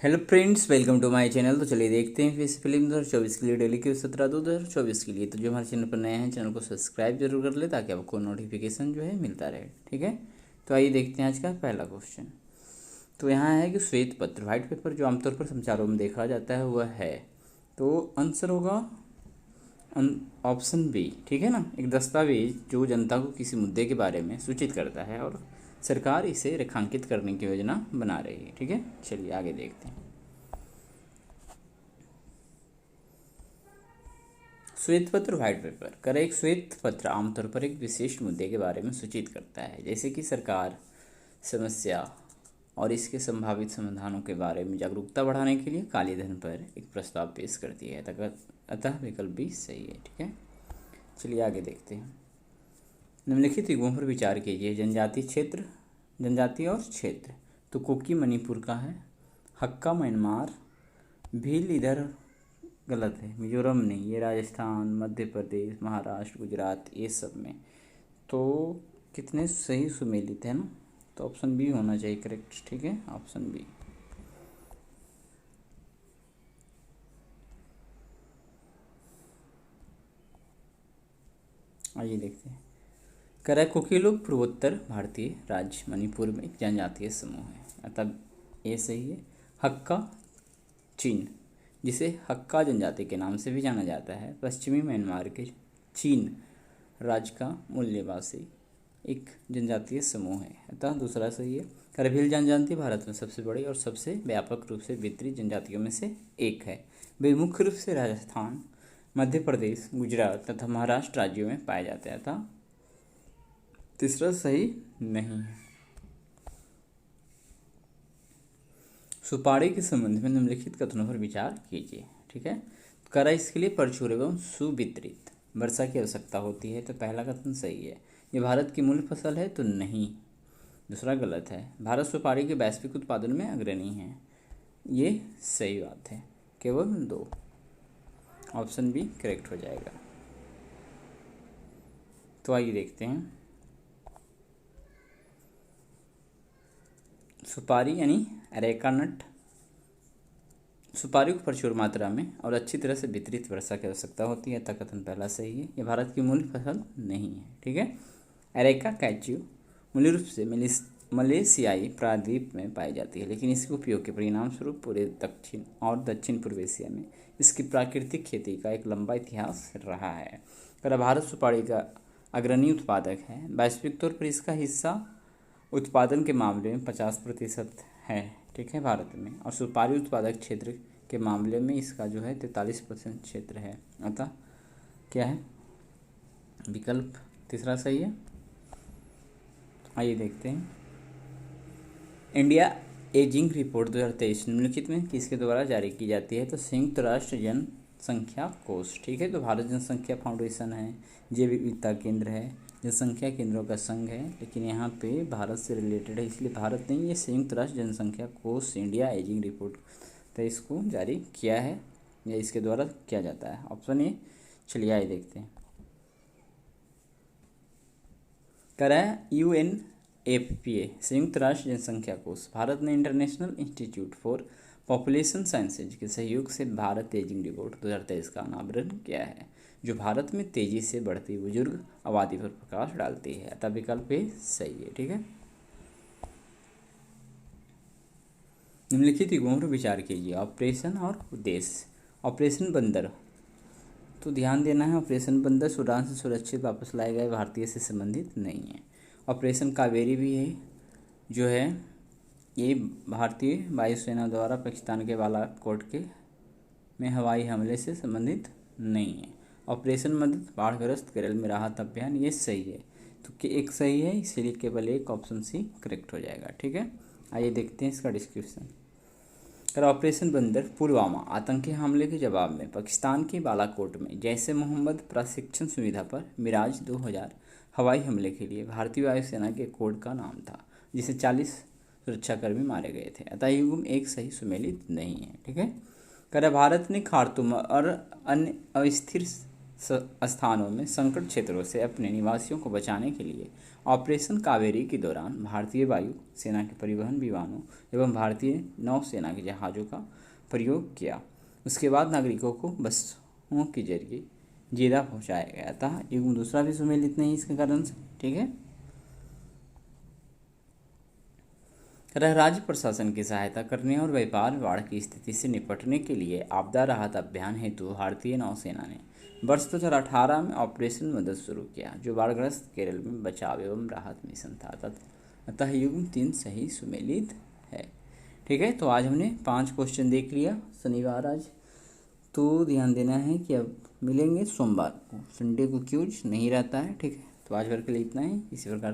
Hello friends, welcome to my channel. तो चलिए देखते हैं फिर फिल्म 2024 के लिए डेली क्यूज 17/2/2024 के लिए। तो जो हमारे चैनल पर नए हैं, चैनल को सब्सक्राइब जरूर कर ले ताकि आपको नोटिफिकेशन जो है मिलता रहे। ठीक है, तो आइए देखते हैं आज का पहला क्वेश्चन। तो यहाँ है कि श्वेत पत्र, व्हाइट पेपर, जो आमतौर पर समाचारों में देखा जाता है वह है। तो आंसर होगा ऑप्शन बी। ठीक है ना, एक दस्तावेज जो जनता को किसी मुद्दे के बारे में सूचित करता है और सरकार इसे रेखांकित करने की योजना बना रही है। ठीक है, चलिए आगे देखते हैं। श्वेत पत्र, व्हाइट पेपर। करेक्ट। श्वेत पत्र आमतौर पर एक विशिष्ट मुद्दे के बारे में सूचित करता है, जैसे कि सरकार, समस्या और इसके संभावित समाधानों के बारे में जागरूकता बढ़ाने के लिए काले धन पर एक प्रस्ताव पेश करती है। अतः विकल्प भी सही है। ठीक है, चलिए आगे देखते हैं। निम्नलिखित युगों पर विचार कीजिए। जनजाति क्षेत्र, जनजाति और क्षेत्र। तो कुकी मणिपुर का है, हक्का म्यांमार, भील इधर गलत है, मिजोरम नहीं, ये राजस्थान, मध्य प्रदेश, महाराष्ट्र, गुजरात, ये सब में। तो कितने सही सुमेलित है ना, तो ऑप्शन बी होना चाहिए करेक्ट। ठीक है, ऑप्शन बी। आइए देखते हैं। करा कुकी लोग पूर्वोत्तर भारतीय राज्य मणिपुर में एक जनजातीय समूह है, अतः ये सही है। हक्का चीन, जिसे हक्का जनजाति के नाम से भी जाना जाता है, पश्चिमी म्यांमार के चीन राज्य का मूल निवासी एक जनजातीय समूह है, अतः दूसरा सही है। करभिल जनजाति भारत में सबसे बड़ी और सबसे व्यापक रूप से वितरित जनजातियों में से एक है। वे मुख्य रूप से राजस्थान, मध्य प्रदेश, गुजरात तथा महाराष्ट्र राज्यों में पाए जाते हैं, अतः तीसरा सही नहीं है। सुपारी के संबंध में निम्नलिखित कथनों पर विचार कीजिए। ठीक है, करा इसके लिए प्रचुर एवं सुवितरित वर्षा की आवश्यकता होती है, तो पहला कथन सही है। ये भारत की मूल फसल है, तो नहीं, दूसरा गलत है। भारत सुपारी के वैश्विक उत्पादन में अग्रणी है, ये सही बात है। केवल 2, ऑप्शन बी करेक्ट हो जाएगा। तो आइए देखते हैं। सुपारी यानी अरेका नट, सुपारी को प्रचुर मात्रा में और अच्छी तरह से वितरित वर्षा की आवश्यकता होती है, तथा कथन पहला सही है। ये भारत की मूल फसल नहीं है। ठीक है, अरेका कैच्यू मूल रूप से मलेशियाई प्रायद्वीप में पाई जाती है, लेकिन इसके उपयोग के परिणाम स्वरूप पूरे दक्षिण और दक्षिण पूर्व एशिया में इसकी प्राकृतिक खेती का एक लंबा इतिहास रहा है। अगर भारत सुपारी का अग्रणी उत्पादक है, वैश्विक तौर पर इसका हिस्सा उत्पादन के मामले में 50% है। ठीक है, भारत में, और सुपारी उत्पादक क्षेत्र के मामले में इसका जो है 43% क्षेत्र है, अतः क्या है, विकल्प तीसरा सही है। आइए देखते हैं। इंडिया एजिंग रिपोर्ट 2023 निम्नलिखित में किसके द्वारा जारी की जाती है, तो संयुक्त राष्ट्र जनसंख्या कोष। ठीक है, तो भारत जनसंख्या फाउंडेशन है, जैव विविधता केंद्र है, जनसंख्या केंद्रों का संघ है, लेकिन यहाँ पे भारत से रिलेटेड है, इसलिए भारत नहीं, ये संयुक्त राष्ट्र जनसंख्या कोष इंडिया एजिंग रिपोर्ट तो इसको जारी किया है या इसके द्वारा किया जाता है, ऑप्शन ए। चलिए आइए देखते हैं। करा UNFPA संयुक्त राष्ट्र जनसंख्या कोष भारत ने international institute for population sciences के सहयोग से भारत एजिंग रिपोर्ट 2023 का अनावरण किया है, जो भारत में तेजी से बढ़ती बुजुर्ग आबादी पर प्रकाश डालती है, अतः विकल्प ए सही है। ठीक है, निम्नलिखित युगों पर विचार कीजिए। ऑपरेशन और उद्देश्य। ऑपरेशन बंदर, तो ध्यान देना है, ऑपरेशन बंदर सूडान से सुरक्षित वापस लाए गए भारतीय से संबंधित नहीं है। ऑपरेशन कावेरी भी है, जो है ये भारतीय वायुसेना द्वारा पाकिस्तान के बालाकोट के में हवाई हमले से संबंधित नहीं है। ऑपरेशन मदद बाढ़ग्रस्त केरल में राहत अभियान, ये सही है, तो एक सही है, इसलिए केवल एक ऑप्शन सी करेक्ट हो जाएगा। ठीक है, आइए देखते हैं इसका डिस्क्रिप्शन। अगर ऑपरेशन बंदर पुलवामा आतंकी हमले के जवाब में पाकिस्तान के बालाकोट में जैश ए मोहम्मद प्रशिक्षण सुविधा पर मिराज 2000 हवाई हमले के लिए भारतीय वायुसेना के कोड का नाम था, जिसे 40 सुरक्षाकर्मी मारे गए थे, अतः युग्म एक सही सुमेलित नहीं है। ठीक है, कर भारत ने खार्तूम और अन्य अस्थिर स्थानों में संकट क्षेत्रों से अपने निवासियों को बचाने के लिए ऑपरेशन कावेरी के दौरान भारतीय वायु सेना के परिवहन विमानों एवं भारतीय नौसेना के जहाज़ों का प्रयोग किया। उसके बाद नागरिकों को बसों के जरिए जेदा पहुंचाया गया था। युग्म दूसरा भी सुमेलित नहीं इसके कारण से, ठीक है। राज्य प्रशासन की सहायता करने और व्यापार बाढ़ की स्थिति से निपटने के लिए आपदा राहत अभियान हेतु भारतीय नौसेना ने वर्ष 2018 में ऑपरेशन मदद शुरू किया, जो बाढ़ग्रस्त केरल में बचाव एवं राहत मिशन था। अतः युग्म 3 सही सुमेलित है, ठीक है। तो आज हमने 5 क्वेश्चन देख लिया। शनिवार आज तो ध्यान देना है कि अब मिलेंगे सोमवार को, संडे को क्यूज नहीं रहता है, ठीक है। तो आज भर के लिए इतना ही। इसी प्रकार